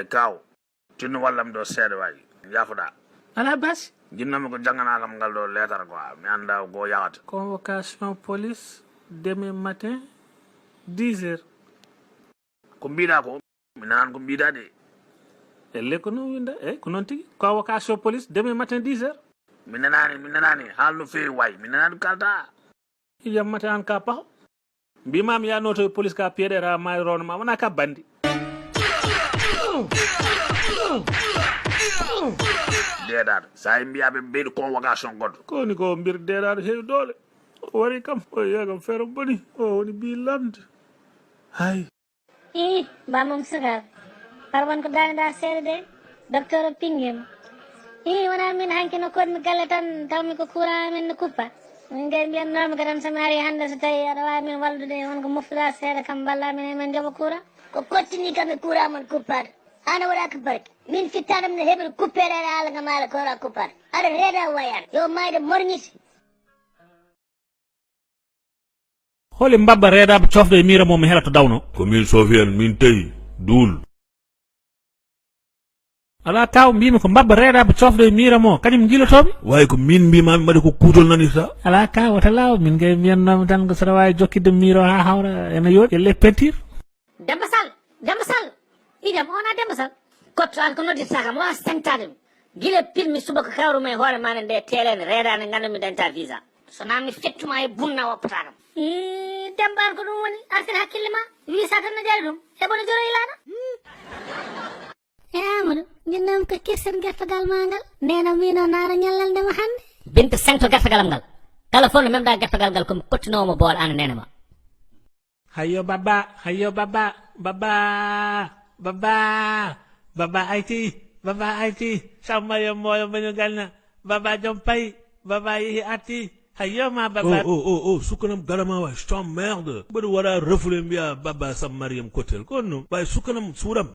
kaw tinu wallam do seede way yafuda ala basi jinnami ko jangana kam ngal do letter quoi mi anda go yawata convocation police demain matin 10h ko mbiɗa ko mi nanan ko mbiɗa de elle ko non winda ko non tigi convocation police demain matin 10h mi nanani haal no fewi way mi nanani kalta yam matin an ka paho mbimami ya noto police ka piedera ma rono ma wona ka bandi deeɗaɗo sa e mbiyaɓe ɓeyɗo convocation goɗɗo koni ko mbir deeɗaɗo heewi doole o wari kam o yegam feere boni o woni mbi lamde hay bamam sukaɓe par won ko dañɗa seeɗa de docteur o pinguima wona min hanki no kodmi galle tan tawmi ko courant amen no kuppa min gay mbiyatnomi ko tan somi ari hannde so tawi aɗa wawi min wallude wonko moftuɗa seeɗa kam balla min emen jooɓa courant ko kottini kam e courant mon kuppade ana waɗa ko barke min fittaɗam no heɓre kuppere aɗa haala kam haala kora kuppade aɗa reeda wayani yo mayde morñiti holi mbabba reedaɓe cofde e miira momi hela to dawno ko min sofiyan min tawi duul ala taw mbimi ko mbabba reedaɓe cofde e miira mo kañum jiilotoɓe way ko min mbimami mbaɗi ko kuutol nanirta ala ka wata law min gay mbiyannomi tan ko saɗa wawi jokkidde miiro ha hawra ene yooɗi elle pentir Demba Sall idem ona Demba Sall kotto an ko noddita kam wawa sañtade mi guila pilmi suba ko kawruma e hoore maɗa nde telene reedade gandumi dañta visa so namni fettuma e bunna woppata kam Demba an ko ɗum woni artir hakkille ma visa tan no jari ɗum heɓone joro ilana Amadou jinnam ko kirsen gertogal ma ngal ndeno mino naara ñallal ndema hande binta sañto gertogalam ngal kala fof no memɗa gertogal ngal komi kottinomo bool an nenema hayyo baba ayti samma yo moyo bañu galna baba jom pay baba yehi arti hayyo ma baba sukkanam galama way je t'emmerde mbaɗa waɗa refule mbiya baba sam mariam kotel kono way sukkanam suuram